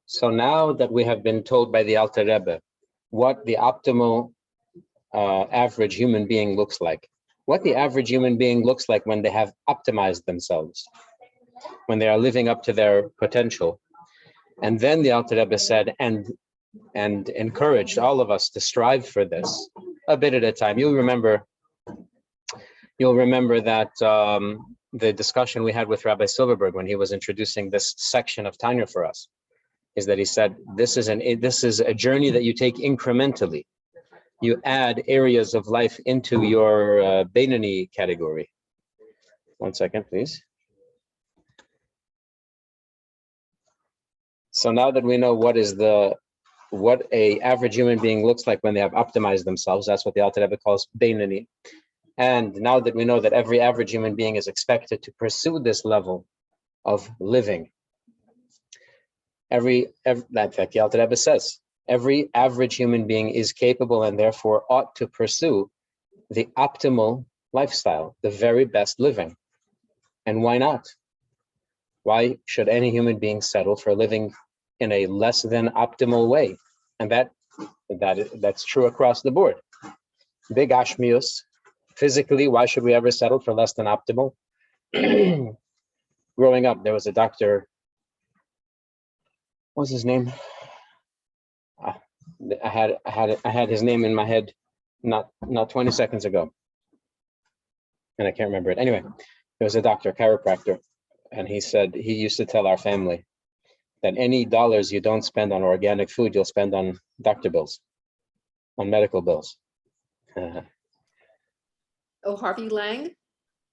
So now that we have been told by the Alter Rebbe what the optimal average human being looks like, what the average human being looks like when they have optimized themselves, when they are living up to their potential. And then the Alter Rebbe said, and encouraged all of us to strive for this a bit at a time. You'll remember that the discussion we had with Rabbi Silverberg when he was introducing this section of Tanya for us is that he said, this is a journey that you take incrementally. You add areas of life into your Beinani category. 1 second, please. So now that we know what a average human being looks like when they have optimized themselves, that's what the Alter Rebbe calls Beinani. And now that we know that every average human being is expected to pursue this level of living, in fact, the Alter Rebbe says, every average human being is capable and therefore ought to pursue the optimal lifestyle, the very best living. And why not? Why should any human being settle for living in a less than optimal way? And that's true across the board. Big Ashmius, physically, why should we ever settle for less than optimal? Growing up, there was a doctor. What's his name? I had his name in my head not 20 seconds ago, and I can't remember it. Anyway, there was a doctor, chiropractor, and he said he used to tell our family that any dollars you don't spend on organic food, you'll spend on doctor bills, on medical bills. Harvey Lang?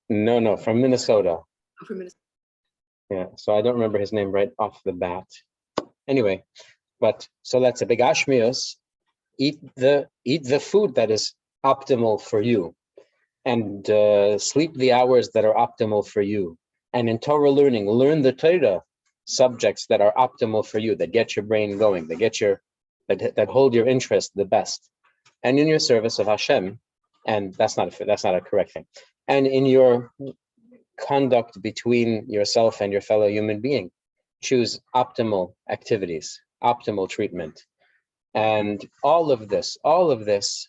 No, from Minnesota. Oh, from Minnesota. Yeah, so I don't remember his name right off the bat. Anyway, but so that's a big ashmios. Eat the food that is optimal for you, and sleep the hours that are optimal for you. And in Torah learning, learn the Torah subjects that are optimal for you, that get your brain going, that hold your interest the best. And in your service of Hashem, and that's not a correct thing. And in your conduct between yourself and your fellow human being, choose optimal activities, optimal treatment. And all of this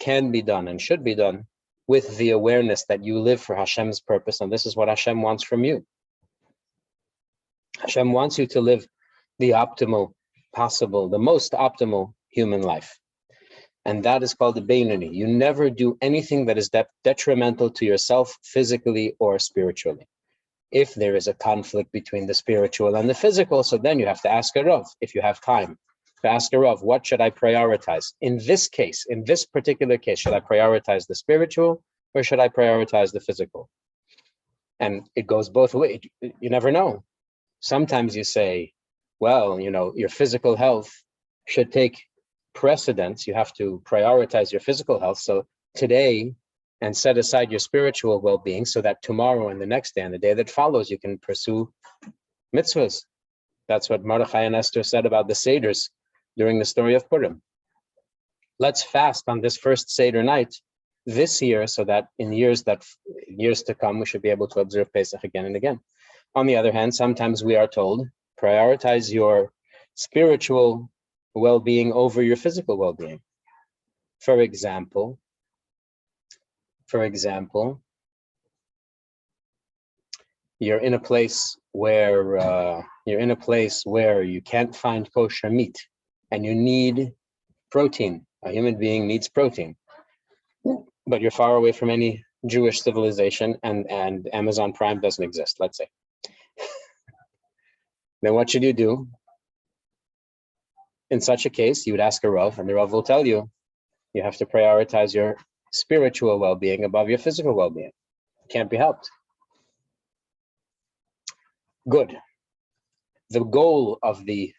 can be done and should be done with the awareness that you live for Hashem's purpose, and this is what Hashem wants from you. Hashem wants you to live the optimal possible, the most optimal human life. And that is called the Beinani. You never do anything that is detrimental to yourself physically or spiritually. If there is a conflict between the spiritual and the physical, so then you have to ask a Rav, if you have time, to ask a Rav, what should I prioritize? In this case, in this particular case, should I prioritize the spiritual or should I prioritize the physical? And it goes both ways. You never know. Sometimes you say, well, your physical health should take precedence. You have to prioritize your physical health. So today, and set aside your spiritual well-being so that tomorrow and the next day and the day that follows, you can pursue mitzvahs. That's what Mordechai and Esther said about the Seders during the story of Purim. Let's fast on this first Seder night this year so that in years to come, we should be able to observe Pesach again and again. On the other hand, sometimes we are told, prioritize your spiritual well-being over your physical well-being. For example, you're in a place where you can't find kosher meat, and you need protein. A human being needs protein, but you're far away from any Jewish civilization, and Amazon Prime doesn't exist, let's say. Then what should you do? In such a case, you would ask a Rav, and the Rav will tell you, you have to prioritize your spiritual well-being above your physical well-being. It can't be helped. Good. The goal of the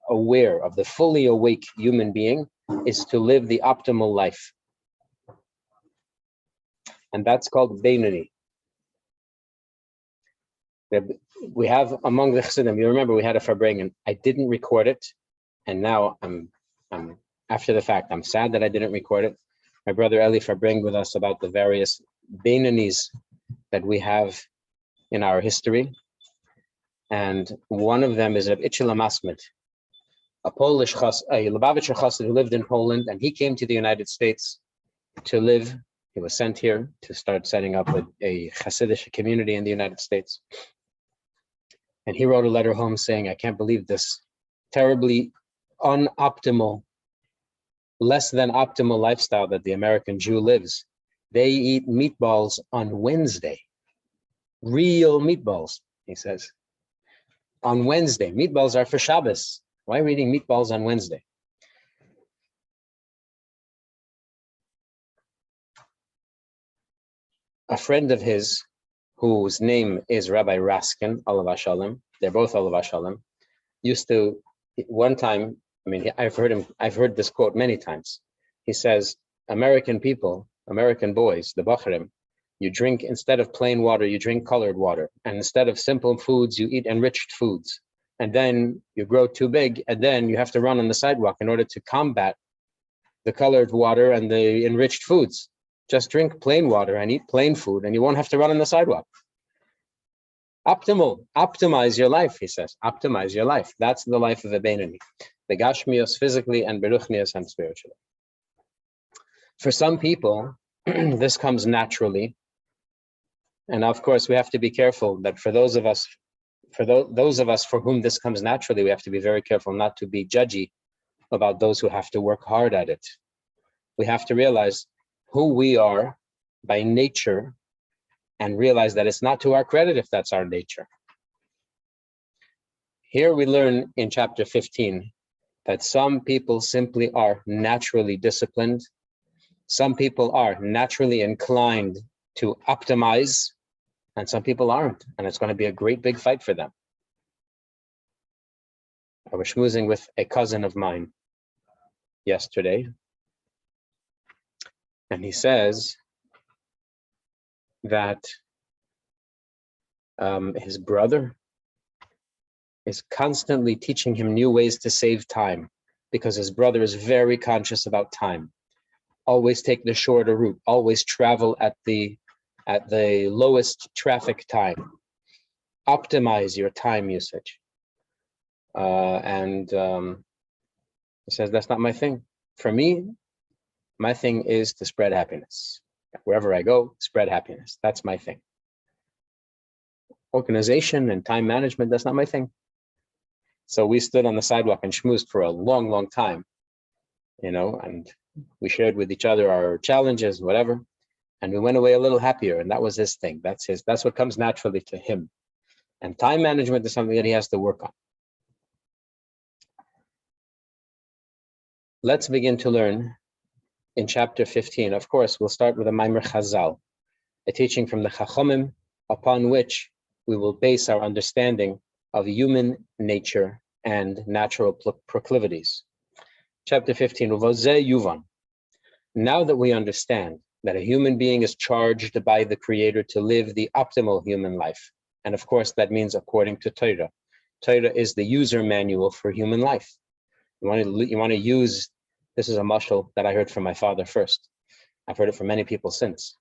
aware, of the fully awake human being is to live the optimal life. And that's called Beinani. We have among the Chassidim, you remember we had a Farbrengen. I didn't record it, and now I'm after the fact, I'm sad that I didn't record it. My brother Eli Farbrengen with us about the various Beinanis that we have in our history. And one of them is Reb Itchela Masmid, a Lubavitcher chassid who lived in Poland, and he came to the United States to live. He was sent here to start setting up a Hasidic community in the United States. And he wrote a letter home saying, I can't believe this terribly unoptimal, less than optimal lifestyle that the American Jew lives. They eat meatballs on Wednesday. Real meatballs, he says. On Wednesday. Meatballs are for Shabbos. Why are we eating meatballs on Wednesday? A friend of his, whose name is Rabbi Raskin, Olav Shalom, they're both Olav Shalom, used to, one time, I've heard this quote many times. He says, American people, American boys, the Bachrim, you drink, instead of plain water, you drink colored water. And instead of simple foods, you eat enriched foods. And then you grow too big, and then you have to run on the sidewalk in order to combat the colored water and the enriched foods. Just drink plain water and eat plain food, and you won't have to run on the sidewalk. Optimize your life, he says. Optimize your life. That's the life of a Beinoni. The Gashmios physically and Beruchnios and spiritually. For some people, this comes naturally. And of course, we have to be careful that for those of us for whom this comes naturally, we have to be very careful not to be judgy about those who have to work hard at it. We have to realize who we are by nature and realize that it's not to our credit if that's our nature. Here we learn in chapter 15 that some people simply are naturally disciplined. Some people are naturally inclined to optimize, and some people aren't, and it's going to be a great big fight for them. I was schmoozing with a cousin of mine yesterday, and he says that his brother is constantly teaching him new ways to save time, because his brother is very conscious about time. Always take the shorter route, always travel at the lowest traffic time. Optimize your time usage. And he says, that's not my thing. For me, my thing is to spread happiness. Wherever I go, spread happiness. That's my thing. Organization and time management, that's not my thing. So we stood on the sidewalk and schmoozed for a long, long time, and we shared with each other our challenges, whatever. And we went away a little happier, and that was his thing. That's what comes naturally to him. And time management is something that he has to work on. Let's begin to learn in chapter 15. Of course, we'll start with a Maimer Chazal, a teaching from the Chachomim, upon which we will base our understanding of human nature and natural proclivities. Chapter 15, Uvozeh Yuvan. Now that we understand that a human being is charged by the Creator to live the optimal human life, and of course that means according to Torah. Torah is the user manual for human life. You want to use, this is a mashal that I heard from my father first. I've heard it from many people since.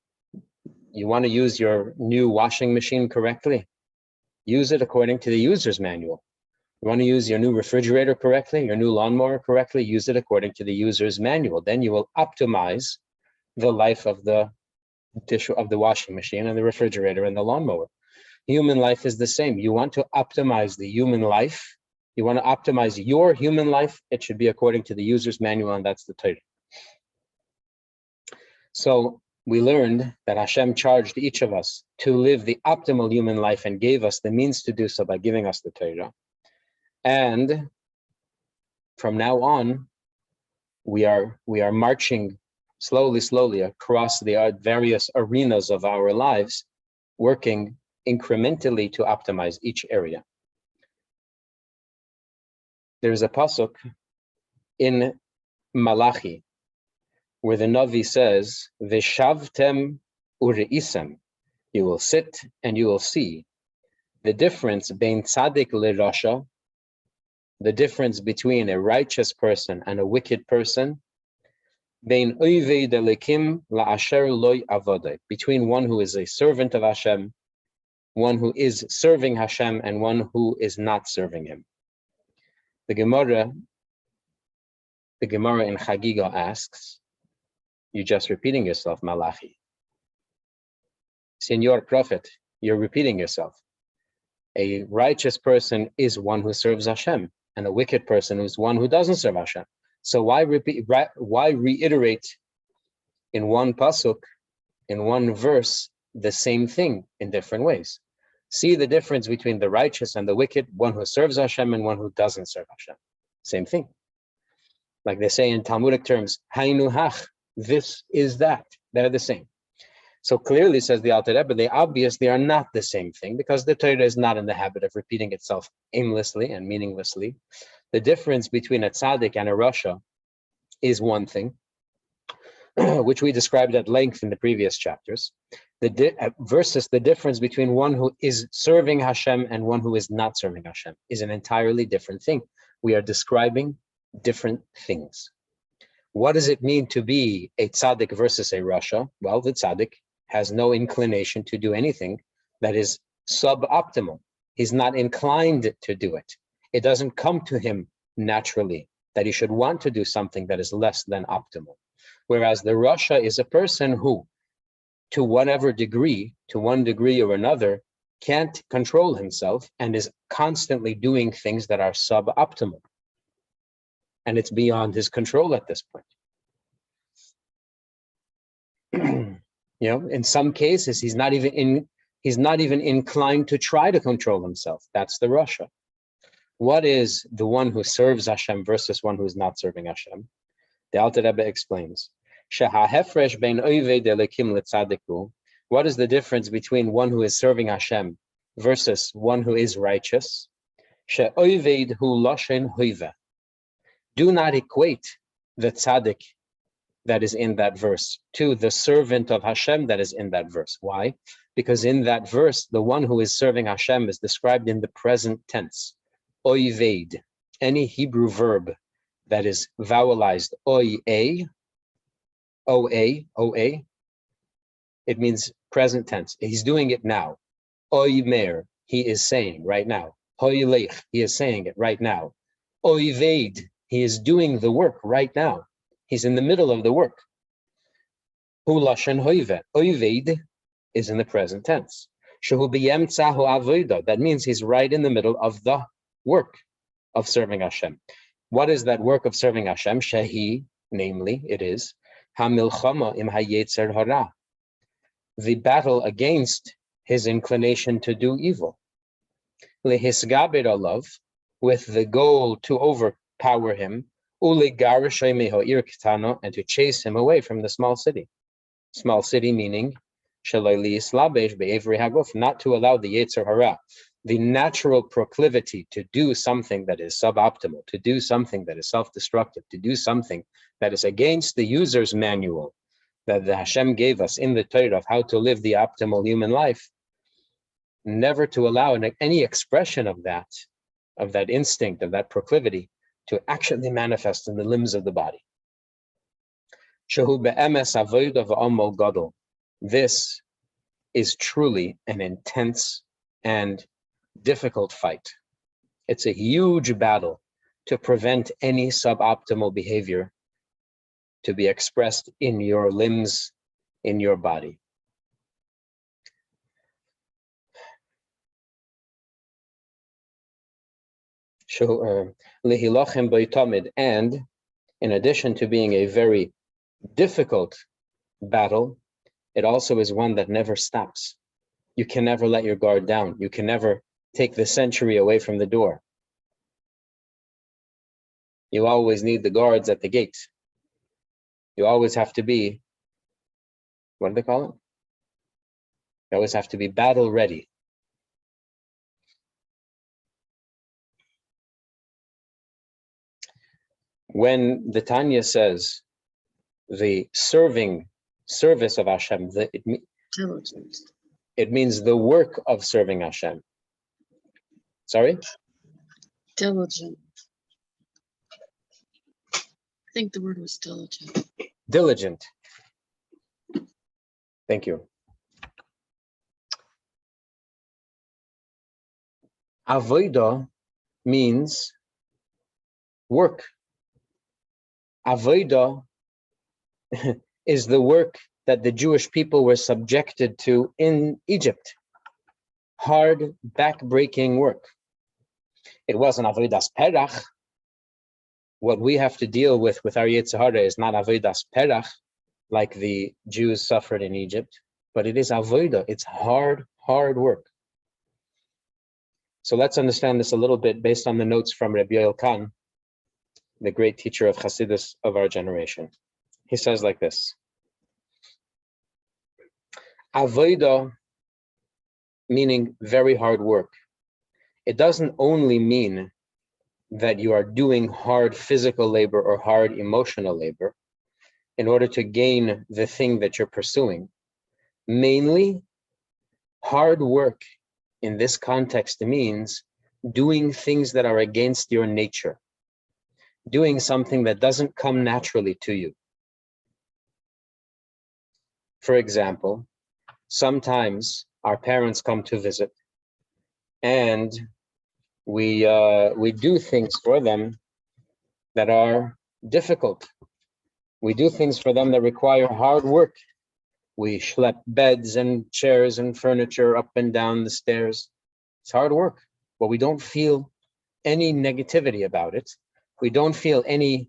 You want to use your new washing machine correctly? Use it according to the user's manual. You want to use your new refrigerator correctly, your new lawnmower correctly? Use it according to the user's manual. Then you will optimize the life of the washing machine and the refrigerator and the lawnmower. Human life is the same. You want to optimize the human life. You want to optimize your human life. It should be according to the user's manual, and that's the Torah. So we learned that Hashem charged each of us to live the optimal human life and gave us the means to do so by giving us the Torah. And from now on, we are marching slowly across the various arenas of our lives, working incrementally to optimize each area. There's a pasuk in Malachi where the Navi says, "Veshavtem ureisem," you will sit and you will see the difference bein tzaddik lerasha, the difference between a righteous person and a wicked person, bein oivei Elokim la'asher loy avodai, between one who is a servant of Hashem one who is serving Hashem and one who is not serving him. The Gemara in Chagiga asks, you're just repeating yourself, Malachi. Senor Prophet, you're repeating yourself. A righteous person is one who serves Hashem, and a wicked person is one who doesn't serve Hashem. So why reiterate in one pasuk, in one verse, the same thing in different ways? See the difference between the righteous and the wicked, one who serves Hashem and one who doesn't serve Hashem. Same thing. Like they say in Talmudic terms, Hainu hach, this is that. They're the same. So clearly, says the Alter Rebbe, they obviously are not the same thing because the Torah is not in the habit of repeating itself aimlessly and meaninglessly. The difference between a tzaddik and a rasha is one thing, which we described at length in the previous chapters, versus the difference between one who is serving Hashem and one who is not serving Hashem is an entirely different thing. We are describing different things. What does it mean to be a tzaddik versus a rasha? Well, the tzaddik has no inclination to do anything that is suboptimal. He's not inclined to do it. It doesn't come to him naturally that he should want to do something that is less than optimal. Whereas the rasha is a person who, to whatever degree, to one degree or another, can't control himself and is constantly doing things that are suboptimal. And it's beyond his control at this point. In some cases, he's not even inclined to try to control himself. That's the rasha. What is the one who serves Hashem versus one who is not serving Hashem? The Alter Rebbe explains, what is the difference between one who is serving Hashem versus one who is righteous? Do not equate the tzaddik that is in that verse to the servant of Hashem that is in that verse. Why? Because in that verse, the one who is serving Hashem is described in the present tense. Oived, any Hebrew verb that is vowelized oa, oa, it means present tense. He's doing it now. Oimer, he is saying right now. Hoylech, he is saying it right now. Oived, he is doing the work right now. He's in the middle of the work. Hu lashon hoive. Oived is in the present tense. Shehu b'yemtza hu avoda. That means he's right in the middle of the work of serving Hashem. What is that work of serving Hashem? Shehi, namely, it is hamilchama im hayetzer hara, the battle against his inclination to do evil. Lehisgaber alav, with the goal to overpower him, and to chase him away from the small city. Small city meaning not to allow the Yetzer Hara, the natural proclivity to do something that is suboptimal, to do something that is self-destructive, to do something that is against the user's manual that the Hashem gave us in the Torah of how to live the optimal human life, never to allow any expression of that instinct, of that proclivity, to actually manifest in the limbs of the body. This is truly an intense and difficult fight. It's a huge battle to prevent any suboptimal behavior to be expressed in your limbs, in your body. And in addition to being a very difficult battle, it also is one that never stops. You can never let your guard down. You can never take the sentry away from the door. You always need the guards at the gate. You always have to be, what do they call it? You always have to be battle ready. When the Tanya says the service of Hashem, it means the work of serving Hashem. Sorry? Diligent. I think the word was diligent. Diligent. Thank you. Avodah means work. Avodah is the work that the Jewish people were subjected to in Egypt. Hard, back-breaking work. It wasn't avodas perach. What we have to deal with our Yetzer Hara is not avodas perach, like the Jews suffered in Egypt, but it is avodah. It's hard, hard work. So let's understand this a little bit based on the notes from Rabbi Elokim, the great teacher of Hasidus of our generation. He says like this: avodah, meaning very hard work. It doesn't only mean that you are doing hard physical labor or hard emotional labor in order to gain the thing that you're pursuing. Mainly, hard work in this context means doing things that are against your nature, doing something that doesn't come naturally to you. For example, sometimes our parents come to visit and we do things for them that are difficult. We do things for them that require hard work. We schlep beds and chairs and furniture up and down the stairs. It's hard work, but we don't feel any negativity about it. We don't feel any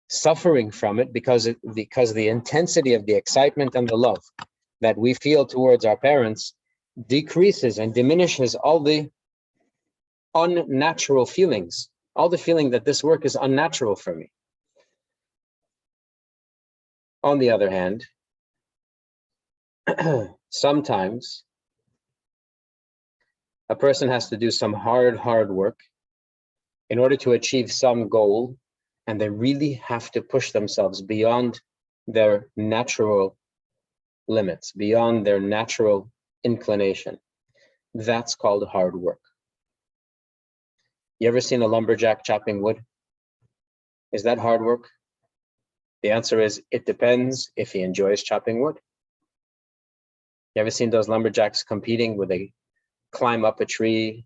suffering from it because the intensity of the excitement and the love that we feel towards our parents decreases and diminishes all the unnatural feelings, all the feeling that this work is unnatural for me. On the other hand, sometimes a person has to do some hard work in order to achieve some goal, and they really have to push themselves beyond their natural limits, beyond their natural inclination. That's called hard work. You ever seen a lumberjack chopping wood? Is that hard work? The answer is, it depends if he enjoys chopping wood. You ever seen those lumberjacks competing where they climb up a tree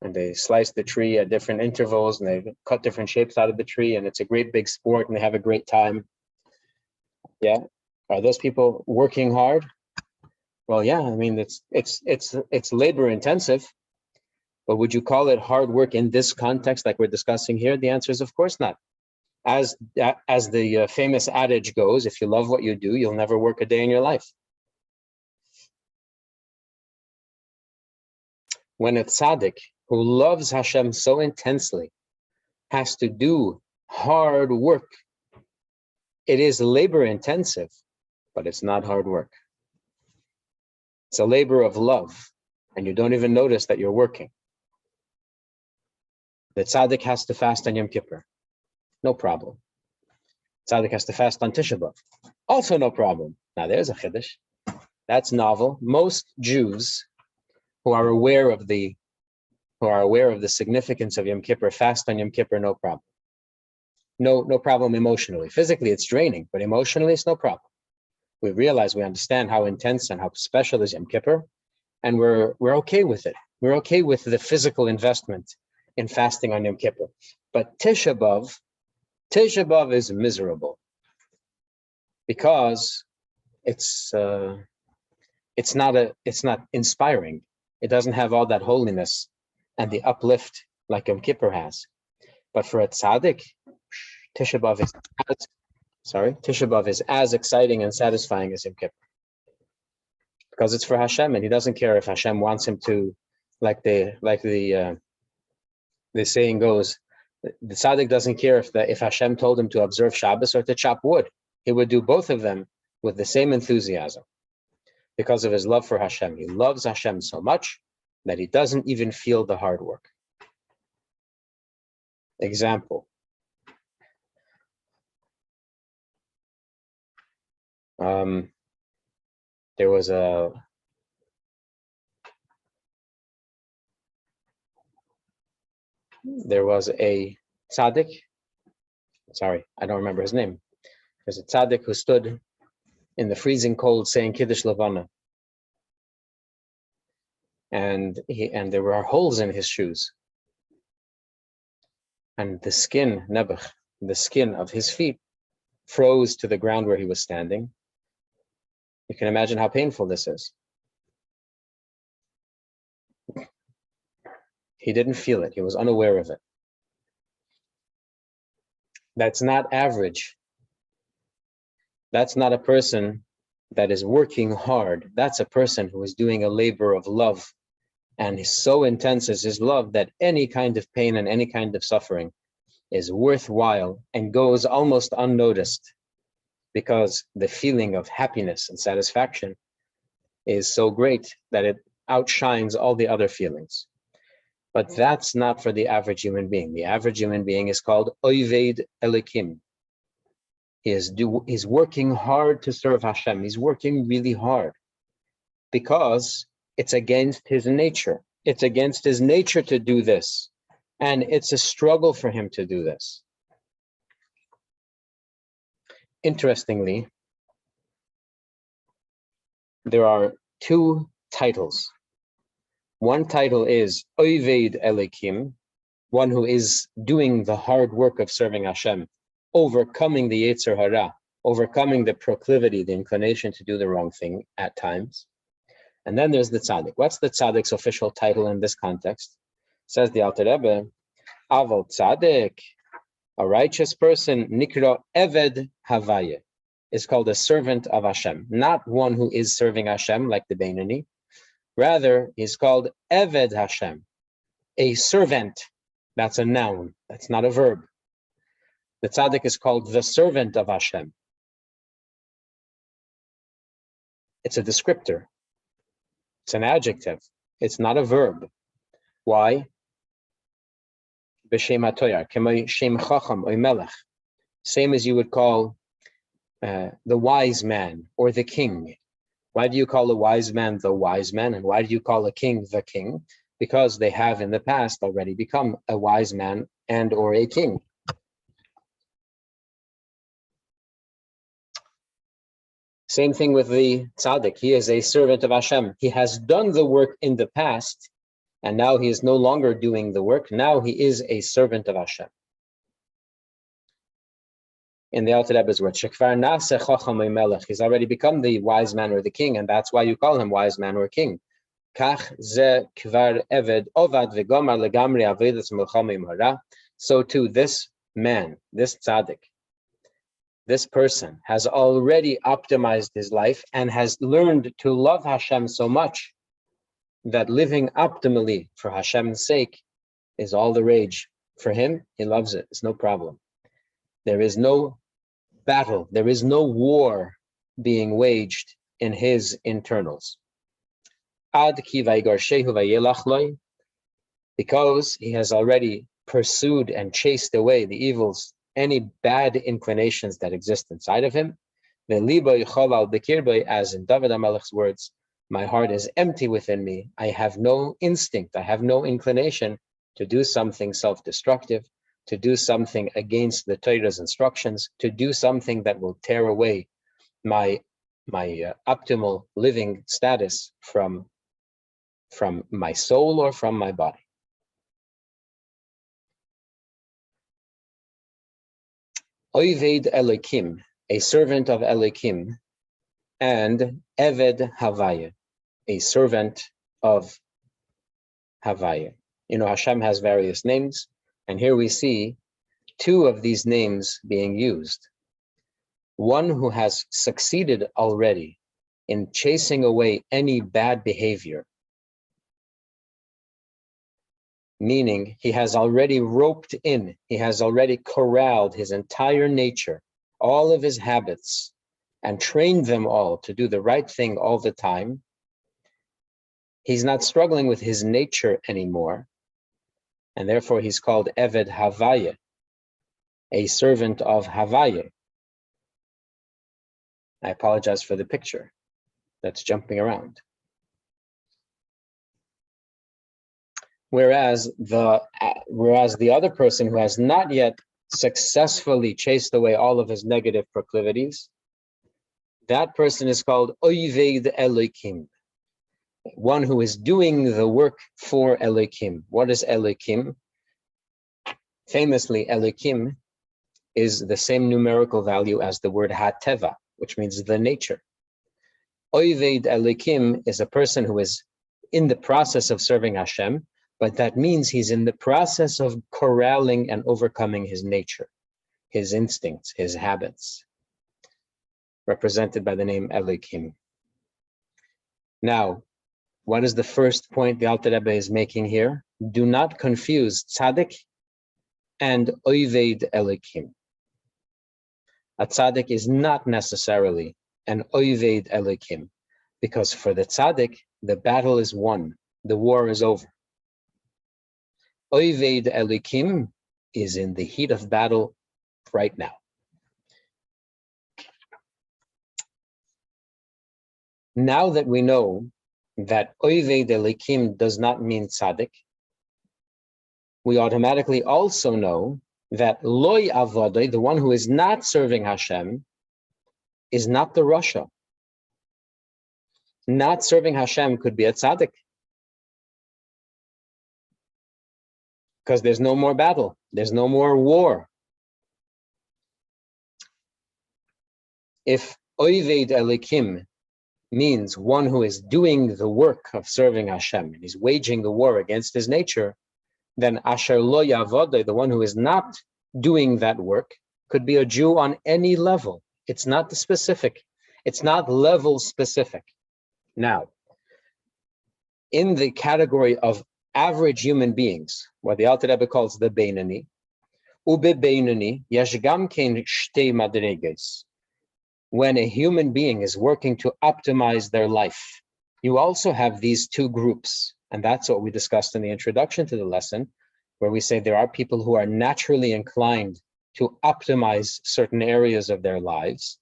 and they slice the tree at different intervals and they cut different shapes out of the tree, and it's a great big sport and they have a great time? Yeah. Are those people working hard? Well, yeah, I mean, it's labor intensive, but would you call it hard work in this context like we're discussing here? The answer is of course not. As the famous adage goes, if you love what you do, you'll never work a day in your life. When a tzaddik who loves Hashem so intensely has to do hard work, it is labor intensive, but it's not hard work. It's a labor of love, and you don't even notice that you're working. The tzaddik has to fast on Yom Kippur. No problem. Tzaddik has to fast on Tisha B'Av. Also no problem. Now there's a chiddush. That's novel. Most Jews who are aware of the significance of Yom Kippur fast on Yom Kippur, no problem. No problem emotionally. Physically it's draining, but emotionally it's no problem. We realize, we understand how intense and how special is Yom Kippur, and we're okay with it. We're okay with the physical investment in fasting on Yom Kippur. But Tisha B'Av is miserable because it's not inspiring. It doesn't have all that holiness and the uplift like Yom Kippur has. But for a tzaddik, Tisha B'Av is as exciting and satisfying as Yom Kippur, because it's for Hashem, and he doesn't care if Hashem wants him to, like the saying goes, the tzaddik doesn't care if Hashem told him to observe Shabbos or to chop wood. He would do both of them with the same enthusiasm because of his love for Hashem. He loves Hashem so much that he doesn't even feel the hard work. Example. There was a tzaddik, sorry, I don't remember his name. There's a tzaddik who stood in the freezing cold saying Kiddush Levana. and there were holes in his shoes. And the skin, nebuch, the skin of his feet froze to the ground where he was standing. You can imagine how painful this is. He didn't feel it. He was unaware of it. That's not average. That's not a person that is working hard. That's a person who is doing a labor of love. And so intense is his love that any kind of pain and any kind of suffering is worthwhile and goes almost unnoticed, because the feeling of happiness and satisfaction is so great that it outshines all the other feelings. But that's not for the average human being. The average human being is called Oived Elokim. He's working hard to serve Hashem. He's working really hard because it's against his nature. It's against his nature to do this. And it's a struggle for him to do this. Interestingly, there are two titles. One title is Oived Elokim, one who is doing the hard work of serving Hashem, overcoming the Yetzer Hara, overcoming the proclivity, the inclination to do the wrong thing at times. And then there's the tzaddik. What's the tzaddik's official title in this context? Says the Alter Rebbe, Aval tzaddik, a righteous person, nikra eved havaya, is called a servant of Hashem, not one who is serving Hashem like the Beinoni. Rather, he's called eved Hashem, a servant. That's a noun. That's not a verb. The tzaddik is called the servant of Hashem. It's a descriptor. It's an adjective. It's not a verb. Why? B'shem hatoyar, k'may shem chacham oy melech. Same as you would call the wise man or the king. Why do you call a wise man the wise man? And why do you call a king the king? Because they have in the past already become a wise man and or a king. Same thing with the tzaddik. He is a servant of Hashem. He has done the work in the past, and now he is no longer doing the work. Now he is a servant of Hashem. In the Alter Rebbe's words, he's already become the wise man or the king, and that's why you call him wise man or king. So too, this man, this tzaddik, this person has already optimized his life and has learned to love Hashem so much that living optimally for Hashem's sake is all the rage. For him, he loves it. It's no problem. There is no battle. There is no war being waged in his internals. Because he has already pursued and chased away the evils, any bad inclinations that exist inside of him. As in David HaMelech's words, my heart is empty within me. I have no instinct, I have no inclination to do something self-destructive, to do something against the Torah's instructions, to do something that will tear away my optimal living status from my soul or from my body. Oived Elokim, a servant of Elokim, and Eved Havaya, a servant of Havaya. You know, Hashem has various names, and here we see two of these names being used. One who has succeeded already in chasing away any bad behavior, meaning he has already roped in, he has already corralled his entire nature, all of his habits, and trained them all to do the right thing all the time. He's not struggling with his nature anymore, and therefore he's called Eved Havaya, a servant of Havaya. I apologize for the picture that's jumping around. Whereas the other person who has not yet successfully chased away all of his negative proclivities, that person is called Oived Elokim, one who is doing the work for Elokim. What is Elokim? Famously, Elokim is the same numerical value as the word hateva, which means the nature. Oived Elokim is a person who is in the process of serving Hashem, but that means he's in the process of corralling and overcoming his nature, his instincts, his habits, represented by the name Elokim. Now, what is the first point the Alter Rebbe is making here? Do not confuse tzaddik and oived Elokim. A tzaddik is not necessarily an oived Elokim, because for the tzaddik, the battle is won, the war is over. Oived Elokim is in the heat of battle right now. Now that we know that Oived Elokim does not mean tzaddik, we automatically also know that Loi Avodai, the one who is not serving Hashem, is not the Rasha. Not serving Hashem could be a tzaddik, because there's no more battle, there's no more war. If Oived Elokim means one who is doing the work of serving Hashem, and he's waging the war against his nature, then Asher Lo Yavodai, the one who is not doing that work, could be a Jew on any level. It's not the specific. It's not level specific. Now, in the category of average human beings, what the Alter Rebbe calls the Beinani, Ube Beinani, Yesh Gam Kein Shtei Madreges. When a human being is working to optimize their life, you also have these two groups. And that's what we discussed in the introduction to the lesson, where we say there are people who are naturally inclined to optimize certain areas of their lives.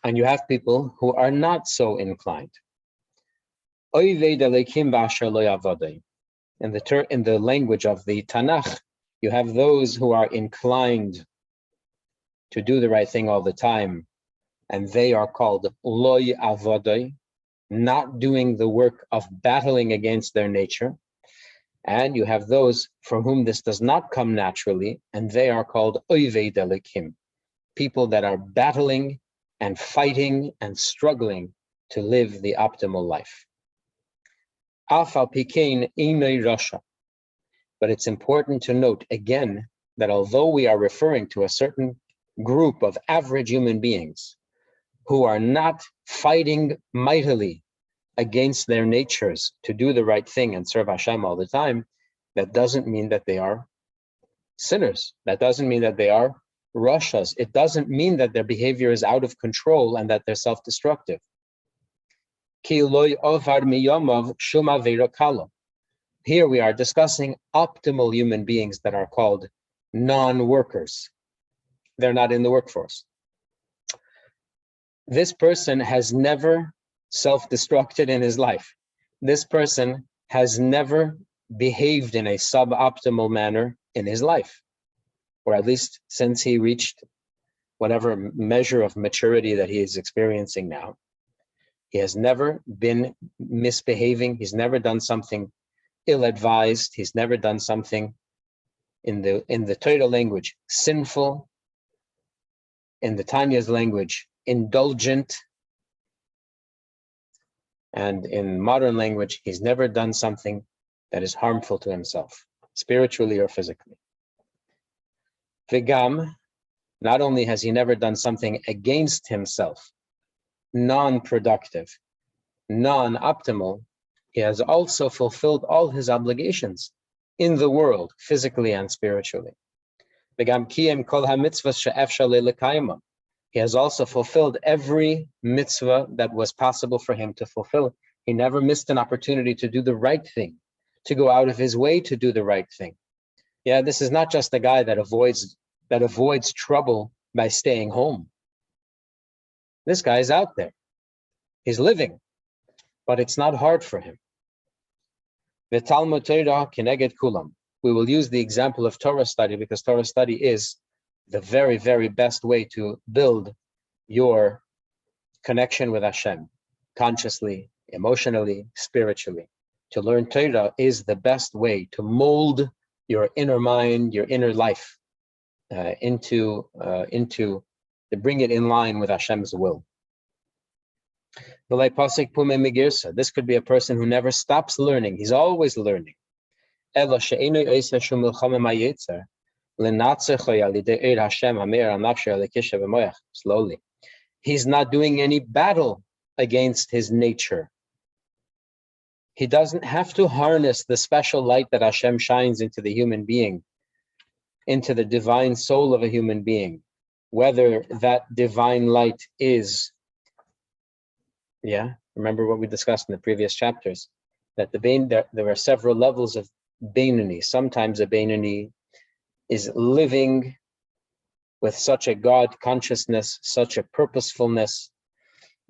And you have people who are not so inclined. In the language of the Tanakh, you have those who are inclined to do the right thing all the time, and they are called loy avodai, not doing the work of battling against their nature. And you have those for whom this does not come naturally, and they are called oived Elokim, people that are battling and fighting and struggling to live the optimal life. Afal pikein einoi rasha. But it's important to note again that although we are referring to a certain group of average human beings who are not fighting mightily against their natures to do the right thing and serve Hashem all the time, that doesn't mean that they are sinners. That doesn't mean that they are Rashas. It doesn't mean that their behavior is out of control and that they're self-destructive. Here we are discussing optimal human beings that are called non-workers. They're not in the workforce. This person has never self-destructed in his life. This person has never behaved in a suboptimal manner in his life, or at least since he reached whatever measure of maturity that he is experiencing now. He has never been misbehaving. He's never done something ill-advised. He's never done something in the Torah language sinful, in the Tanya's language indulgent, and in modern language, he's never done something that is harmful to himself, spiritually or physically. V'gam, not only has he never done something against himself, non-productive, non-optimal, he has also fulfilled all his obligations in the world, physically and spiritually. V'gam kiyem kol ha-mitzvahs she'efshar le'lekayma. He has also fulfilled every mitzvah that was possible for him to fulfill. He never missed an opportunity to do the right thing, to go out of his way to do the right thing. Yeah, this is not just a guy that avoids trouble by staying home. This guy is out there. He's living, but it's not hard for him. V'talmud Torah keneged kulam. We will use the example of Torah study because Torah study is the very, very best way to build your connection with Hashem, consciously emotionally, spiritually. To learn Torah is the best way to mold your inner mind, your inner life, to bring it in line with Hashem's will. This could be a person who never stops learning. He's always learning. Slowly. He's not doing any battle against his nature. He doesn't have to harness the special light that Hashem shines into the human being, into the divine soul of a human being, whether that divine light is, remember what we discussed in the previous chapters, that there are several levels of Beinoni. Sometimes a Beinoni is living with such a God consciousness, such a purposefulness,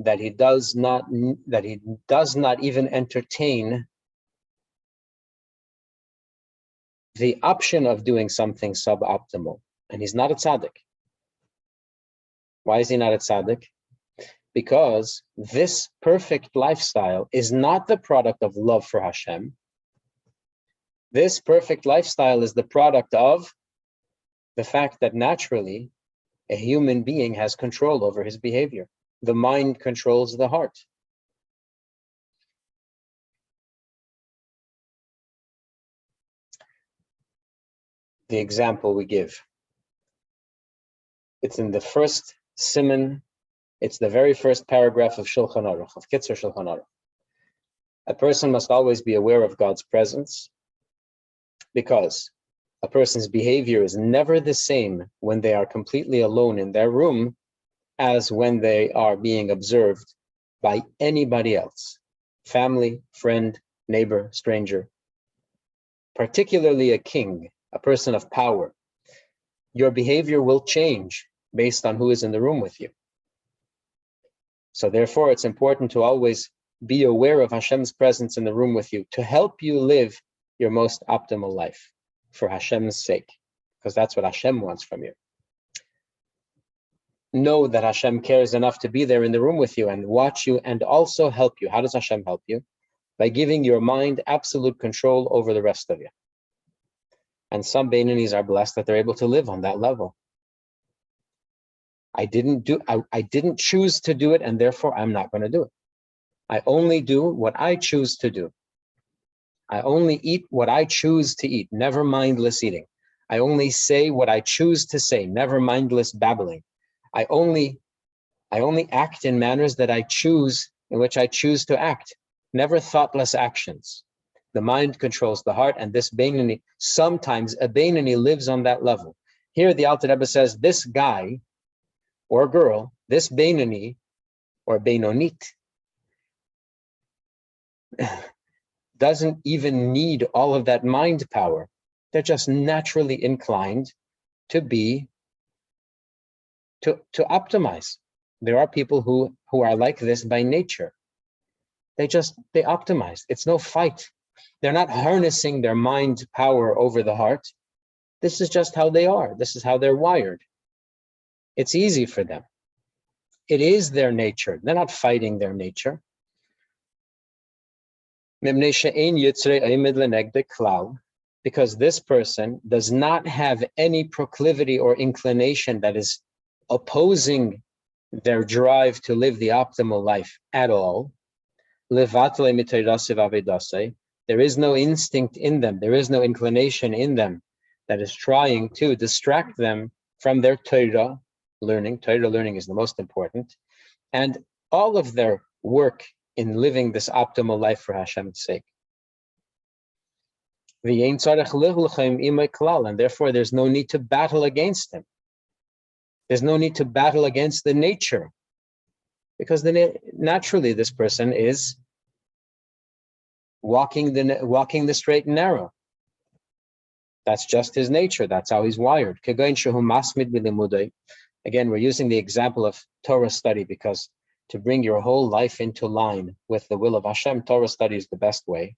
that he does not even entertain the option of doing something suboptimal. And he's not a tzaddik. Why is he not a tzaddik? Because this perfect lifestyle is not the product of love for Hashem. This perfect lifestyle is the product of the fact that naturally a human being has control over his behavior. The mind controls the heart. The example we give, it's in the first siman, it's the very first paragraph of Shulchan Aruch, of Kitzur Shulchan Aruch. A person must always be aware of God's presence, because a person's behavior is never the same when they are completely alone in their room as when they are being observed by anybody else, family, friend, neighbor, stranger, particularly a king, a person of power. Your behavior will change based on who is in the room with you. So therefore, it's important to always be aware of Hashem's presence in the room with you to help you live your most optimal life for Hashem's sake, because that's what Hashem wants from you. Know that Hashem cares enough to be there in the room with you and watch you and also help you. How does Hashem help you? By giving your mind absolute control over the rest of you. And some Beinonis are blessed that they're able to live on that level. I didn't choose to do it, and therefore I'm not going to do it. I only do what I choose to do. I only eat what I choose to eat, never mindless eating. I only say what I choose to say, never mindless babbling. I only act in manners that I choose, in which I choose to act, never thoughtless actions. The mind controls the heart, and this Beinoni, sometimes a Beinoni lives on that level. Here the Alter Rebbe says, this guy or girl, this Beinoni or Beinonit, doesn't even need all of that mind power. They're just naturally inclined to optimize. There are people who are like this by nature. They optimize. It's no fight. They're not harnessing their mind power over the heart. This is just how they are. This is how they're wired. It's easy for them. It is their nature. They're not fighting their nature. Because this person does not have any proclivity or inclination that is opposing their drive to live the optimal life at all. There is no instinct in them, there is no inclination in them that is trying to distract them from their Torah learning. Torah learning is the most important. And all of their work in living this optimal life for Hashem's sake. And therefore there's no need to battle against them. There's no need to battle against the nature, because naturally this person is walking the straight and narrow. That's just his nature. That's how he's wired. Again, we're using the example of Torah study because to bring your whole life into line with the will of Hashem, Torah study is the best way.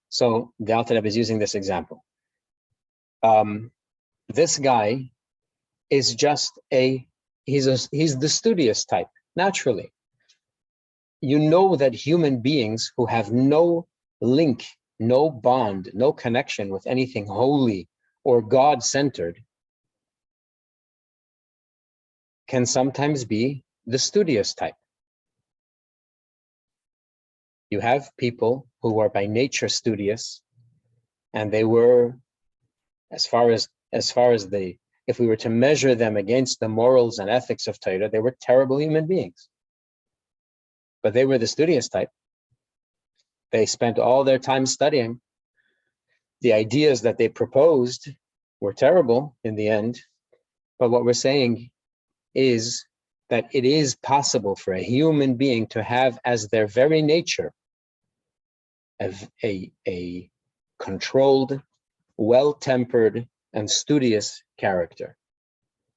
So the Alter Rebbe is using this example. This guy is just he's the studious type, naturally. you know that human beings who have no link, no bond, no connection with anything holy or God-centered can sometimes be the studious type. You have people who are by nature studious, and they were, as far as they, if we were to measure them against the morals and ethics of Torah, they were terrible human beings. But they were the studious type. They spent all their time studying. The ideas that they proposed were terrible in the end. But what we're saying is that it is possible for a human being to have as their very nature a controlled, well-tempered, and studious character.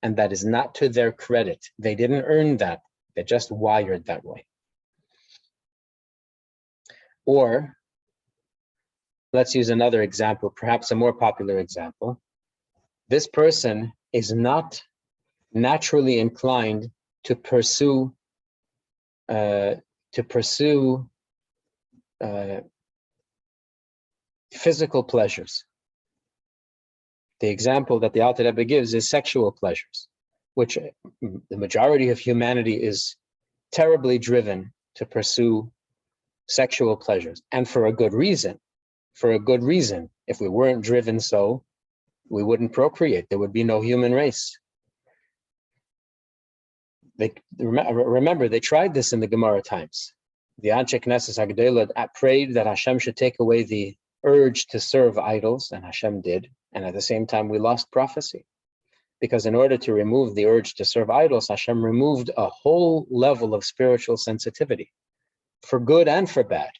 And that is not to their credit. They didn't earn that. They're just wired that way. Or, let's use another example, perhaps a more popular example. This person is not naturally inclined to pursue physical pleasures. The example that the Alter Rebbe gives is sexual pleasures, which the majority of humanity is terribly driven to pursue sexual pleasures, and for a good reason. For a good reason. If we weren't driven so, we wouldn't procreate. There would be no human race. Remember, they tried this in the Gemara times. The Anshe Knesset Hagdolah prayed that Hashem should take away the urge to serve idols, and Hashem did. And at the same time, we lost prophecy. Because in order to remove the urge to serve idols, Hashem removed a whole level of spiritual sensitivity, for good and for bad.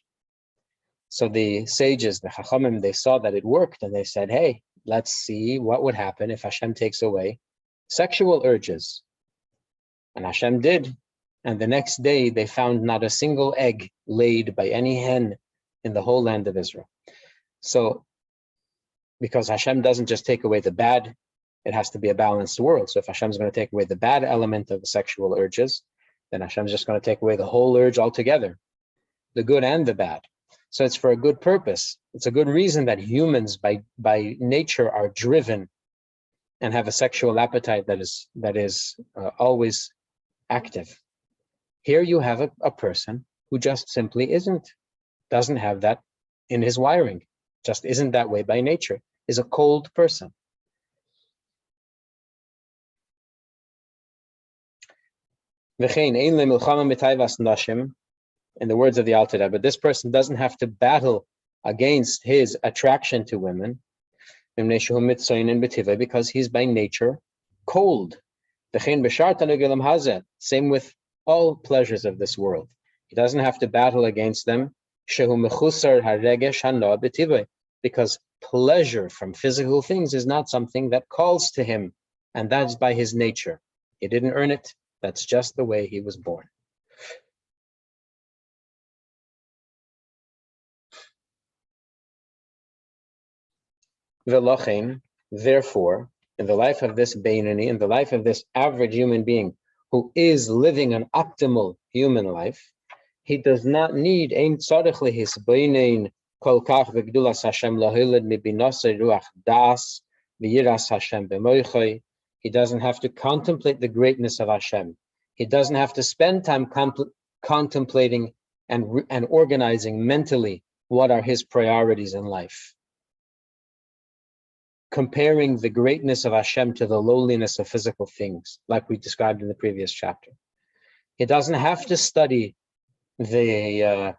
So the sages, the Chachamim, they saw that it worked, and they said, hey, let's see what would happen if Hashem takes away sexual urges. And Hashem did. And the next day, they found not a single egg laid by any hen in the whole land of Israel. So, because Hashem doesn't just take away the bad, it has to be a balanced world. So if Hashem's going to take away the bad element of the sexual urges, then Hashem's just going to take away the whole urge altogether, the good and the bad. So it's for a good purpose. It's a good reason that humans by nature are driven and have a sexual appetite that is always active. Here you have a person who just simply doesn't have that in his wiring, just isn't that way by nature, is a cold person. In the words of the Alter Rebbe, this person doesn't have to battle against his attraction to women because he's by nature cold. Same with all pleasures of this world. He doesn't have to battle against them because pleasure from physical things is not something that calls to him, and that's by his nature. He didn't earn it. That's just the way he was born. Therefore, in the life of this Beinoni, in the life of this average human being who is living an optimal human life, he does not need ein tzarich lehisbeinin kol kach v'gdulas Hashem lahiled mibinasei ruach das v'yiras Hashem b'moichoi. He doesn't have to contemplate the greatness of Hashem. He doesn't have to spend time contemplating and organizing mentally what are his priorities in life, comparing the greatness of Hashem to the lowliness of physical things, like we described in the previous chapter. He doesn't have to study the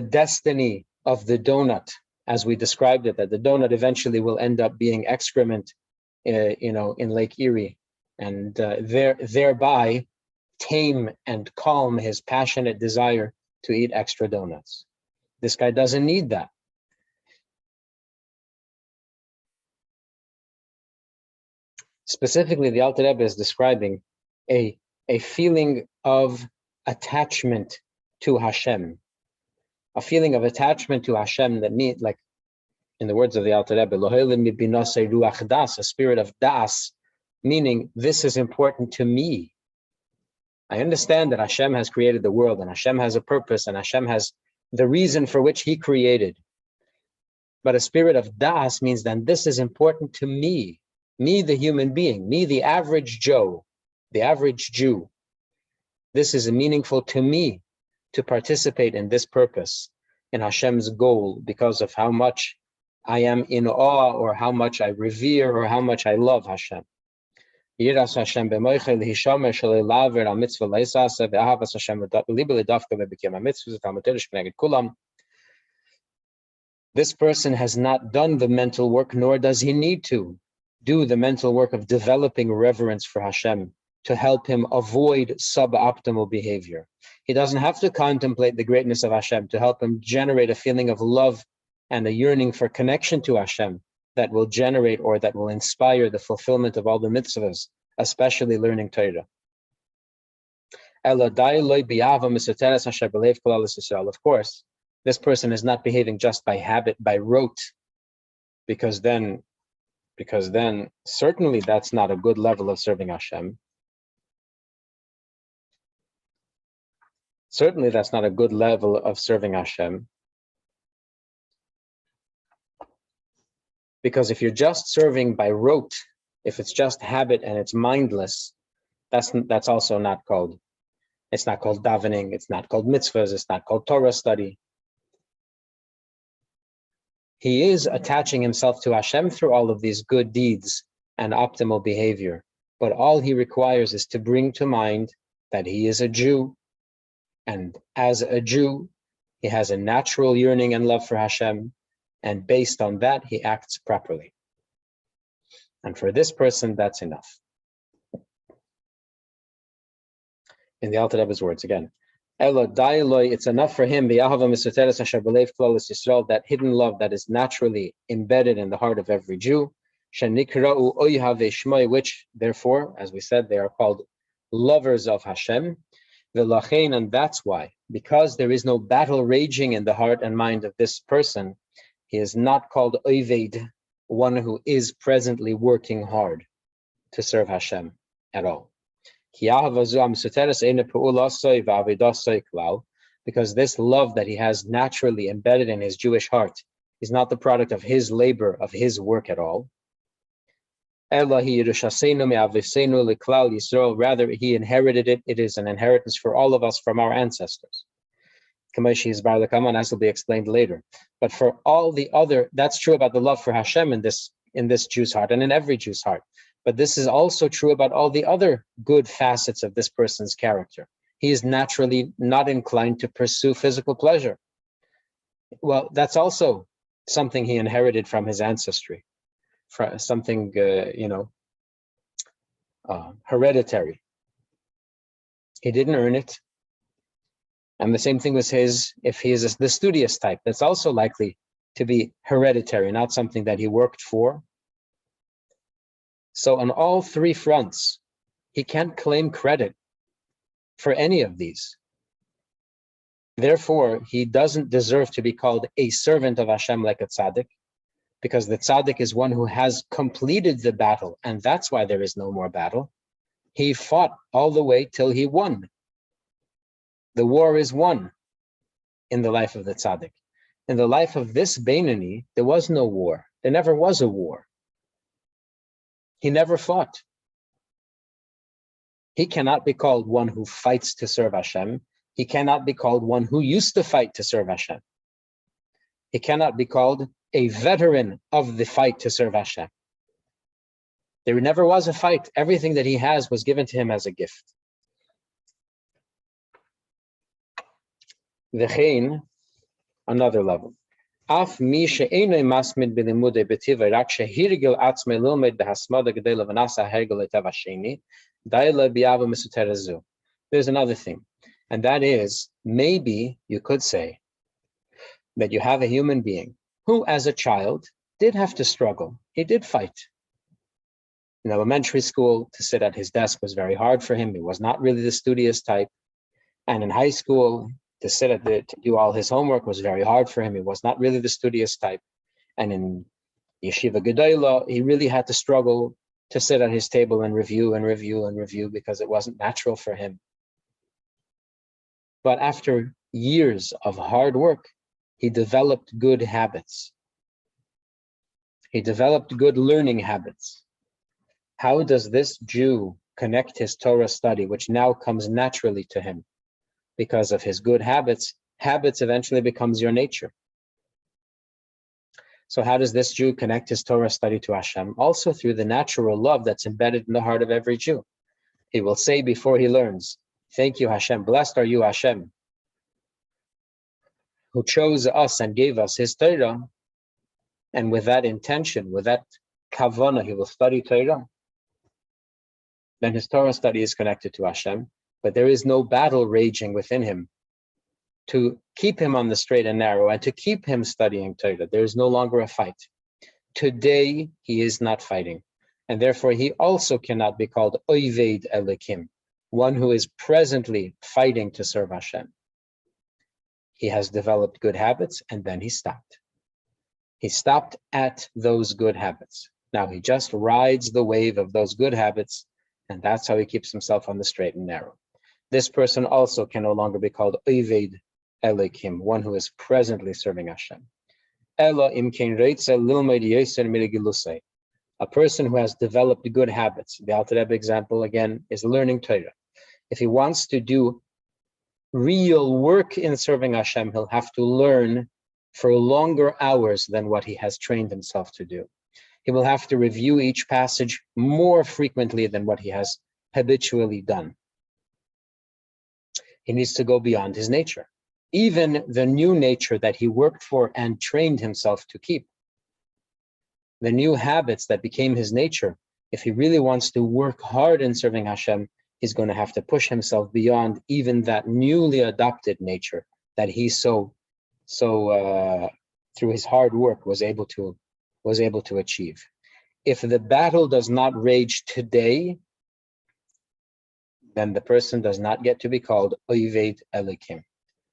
destiny of the donut, as we described it, that the donut eventually will end up being excrement, in Lake Erie, and thereby tame and calm his passionate desire to eat extra donuts. This guy doesn't need that. Specifically, the Alter Rebbe is describing a feeling of attachment to Hashem, a feeling of attachment to Hashem that means, like in the words of the Alter Rebbe, a spirit of das, meaning this is important to me. I understand that Hashem has created the world, and Hashem has a purpose, and Hashem has the reason for which he created. But a spirit of das means then this is important to me, the human being, me, the average Joe, the average Jew. This is meaningful to me to participate in this purpose, in Hashem's goal, because of how much I am in awe, or how much I revere, or how much I love Hashem. Yiras Hashem b'moichel hishomer shalei laver al mitzvah leisase ve'ahavas Hashem libe ledafka ve'bikim ha-mitzvah v'talmud sh'neged kulam. This person has not done the mental work, nor does he need to do the mental work of developing reverence for Hashem to help him avoid suboptimal behavior. He doesn't have to contemplate the greatness of Hashem to help him generate a feeling of love and a yearning for connection to Hashem that will generate, or that will inspire, the fulfillment of all the mitzvahs, especially learning Torah. Of course, this person is not behaving just by habit, by rote, because then certainly that's not a good level of serving Hashem. Certainly that's not a good level of serving Hashem. Because if you're just serving by rote, if it's just habit and it's mindless, that's also not called, it's not called davening, it's not called mitzvahs, it's not called Torah study. He is attaching himself to Hashem through all of these good deeds and optimal behavior. But all he requires is to bring to mind that he is a Jew. And as a Jew, he has a natural yearning and love for Hashem. And based on that, he acts properly. And for this person, that's enough. In the Alter Rebbe's words again, it's enough for him, that hidden love that is naturally embedded in the heart of every Jew, which therefore, as we said, they are called lovers of Hashem. And that's why, because there is no battle raging in the heart and mind of this person, he is not called Oved, one who is presently working hard to serve Hashem at all. Because this love that he has naturally embedded in his Jewish heart is not the product of his labor, of his work at all. Rather, he inherited it. It is an inheritance for all of us from our ancestors. As will be explained later. But for all the other, that's true about the love for Hashem in this Jew's heart and in every Jew's heart. But this is also true about all the other good facets of this person's character. He is naturally not inclined to pursue physical pleasure. Well, that's also something he inherited from his ancestry, something hereditary. He didn't earn it. And the same thing was if he is the studious type, that's also likely to be hereditary, not something that he worked for. So on all three fronts, he can't claim credit for any of these. Therefore, he doesn't deserve to be called a servant of Hashem like a tzaddik, because the tzaddik is one who has completed the battle, and that's why there is no more battle. He fought all the way till he won. The war is won in the life of the tzaddik. In the life of this Beinoni, there was no war. There never was a war. He never fought. He cannot be called one who fights to serve Hashem. He cannot be called one who used to fight to serve Hashem. He cannot be called a veteran of the fight to serve Hashem. There never was a fight. Everything that he has was given to him as a gift. V'chein, another level. Af mi she'enoi masmid b'limudei b'tiva rak shehirgil atzmei lilmed b'hasmada g'dei levanasa hergel etav hasheni daila b'yava misuterazu. There's another thing, and that is, maybe you could say that you have a human being who, as a child, did have to struggle. He did fight. In elementary school, to sit at his desk was very hard for him. He was not really the studious type. And in high school, to do all his homework was very hard for him. He was not really the studious type. And in Yeshiva Gedola, he really had to struggle to sit at his table and review because it wasn't natural for him. But after years of hard work, he developed good habits. He developed good learning habits. How does this Jew connect his Torah study, which now comes naturally to him? Because of his good habits, habits eventually becomes your nature. So how does this Jew connect his Torah study to Hashem? Also through the natural love that's embedded in the heart of every Jew. He will say before he learns, thank you, Hashem. Blessed are you, Hashem, who chose us and gave us his Torah. And with that intention, with that kavanah, he will study Torah. Then his Torah study is connected to Hashem, but there is no battle raging within him to keep him on the straight and narrow and to keep him studying Torah. There is no longer a fight. Today, he is not fighting, and therefore he also cannot be called Is Elokim, one who is presently fighting to serve Hashem. He has developed good habits, and then he stopped. He stopped at those good habits. Now he just rides the wave of those good habits, and that's how he keeps himself on the straight and narrow. This person also can no longer be called Is Elokim, one who is presently serving Hashem. A person who has developed good habits. The Alter Rebbe example again is learning Torah. If he wants to do real work in serving Hashem, he'll have to learn for longer hours than what he has trained himself to do. He will have to review each passage more frequently than what he has habitually done. He needs to go beyond his nature. Even the new nature that he worked for and trained himself to keep, the new habits that became his nature, if he really wants to work hard in serving Hashem, he's going to have to push himself beyond even that newly adopted nature that he so through his hard work was able to achieve. If the battle does not rage today, then the person does not get to be called Is Elokim,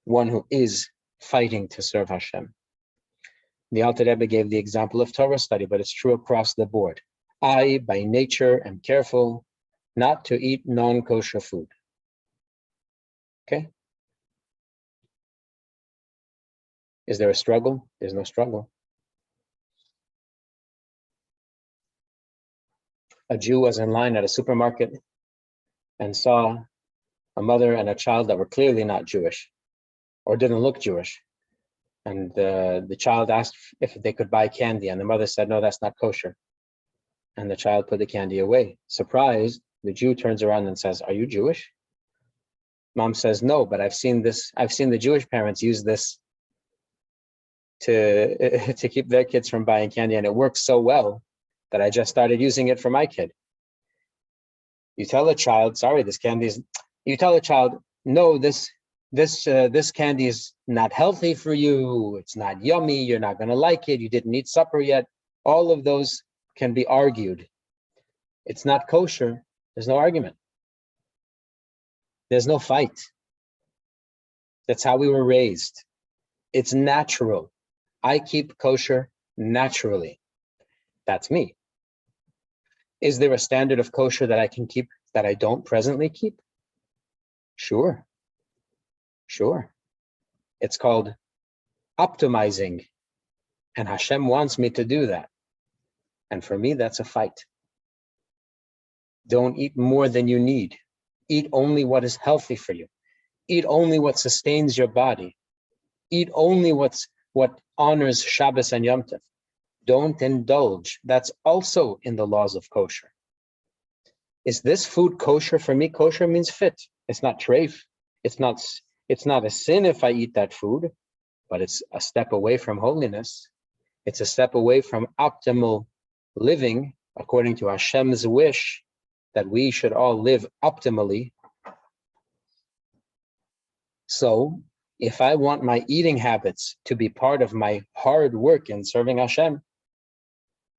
one who is fighting to serve Hashem. The Alter Rebbe gave the example of Torah study, but it's true across the board. I, by nature, am careful not to eat non-kosher food. Okay? Is there a struggle? There's no struggle. A Jew was in line at a supermarket and saw a mother and a child that were clearly not Jewish or didn't look Jewish. And the child asked if they could buy candy, and the mother said, no, that's not kosher. And the child put the candy away. Surprised, the Jew turns around and says, are you Jewish? Mom says, no, but I've seen the Jewish parents use this to keep their kids from buying candy, and it works so well that I just started using it for my kid. You tell a child, you tell a child, no, this candy is not healthy for you, it's not yummy, you're not going to like it, you didn't eat supper yet. All of those can be argued. It's not kosher, there's no argument. There's no fight. That's how we were raised. It's natural. I keep kosher naturally. That's me. Is there a standard of kosher that I can keep that I don't presently keep? Sure. It's called optimizing, and Hashem wants me to do that. And for me, that's a fight. Don't eat more than you need. Eat only what is healthy for you. Eat only what sustains your body. Eat only what honors Shabbos and Yom Tov. Don't indulge. That's also in the laws of kosher. Is this food kosher for me? Kosher means fit. It's not treif. It's not a sin if I eat that food, but it's a step away from holiness. It's a step away from optimal living according to Hashem's wish that we should all live optimally. So if I want my eating habits to be part of my hard work in serving Hashem,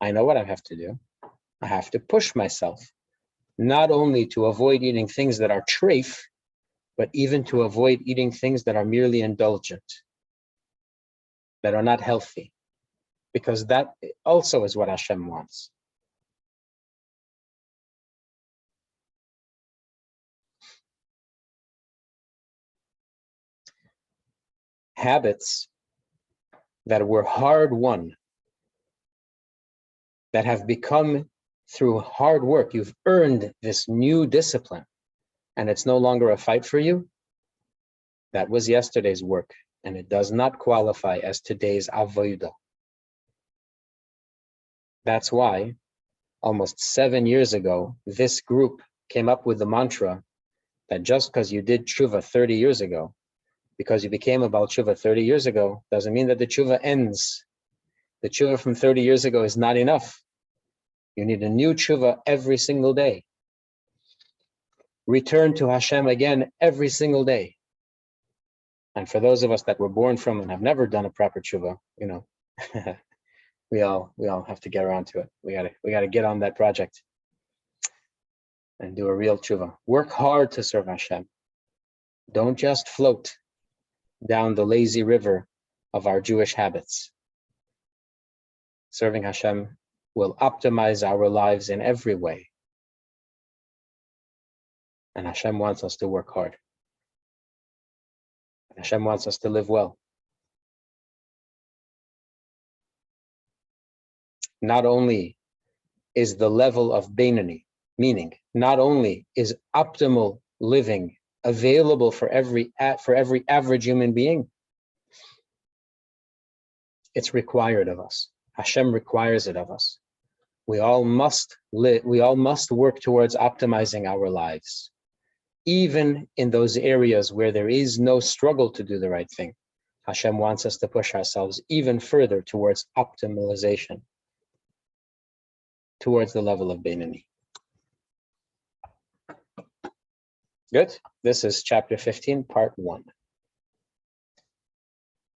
I know what I have to do. I have to push myself, not only to avoid eating things that are treif, but even to avoid eating things that are merely indulgent, that are not healthy, because that also is what Hashem wants. habits that were hard won, that have become through hard work, you've earned this new discipline, and it's no longer a fight for you, that was yesterday's work, and it does not qualify as today's avodah. That's why almost 7 years ago, this group came up with the mantra that just because you did tshuva 30 years ago, because you became a Baal tshuva 30 years ago, doesn't mean that the tshuva ends. The tshuva from 30 years ago is not enough. You need a new tshuva every single day. Return to Hashem again every single day. And for those of us that were born from and have never done a proper tshuva, we all have to get around to it. We gotta get on that project and do a real tshuva. Work hard to serve Hashem. Don't just float down the lazy river of our Jewish habits. Serving Hashem will optimize our lives in every way. And Hashem wants us to work hard. Hashem wants us to live well. Not only is the level of Beinani, meaning not only is optimal living available for every average human being, it's required of us. Hashem requires it of us. We all must work towards optimizing our lives, even in those areas where there is no struggle to do the right thing. Hashem wants us to push ourselves even further towards optimization, towards the level of Beinani. Good. This is chapter 15, part 1.